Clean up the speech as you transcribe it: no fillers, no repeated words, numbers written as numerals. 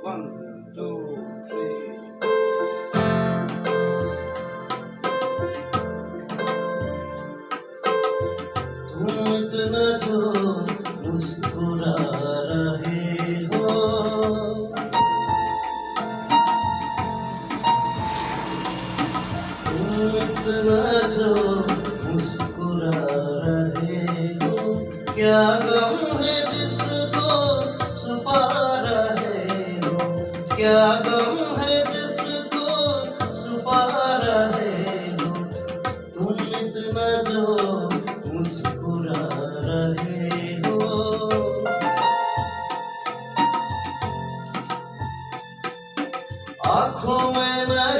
1, 2, 3. तुम इतना जो मुस्कुरा रहे हो, तुम इतना जो मुस्कुरा रहे हो, क्या गम है जिसको छुपा रहे हो, क्या गम है जिसको छुपा रहे हो, तुम इतना जो मुस्कुरा रहे हो। आँखों में न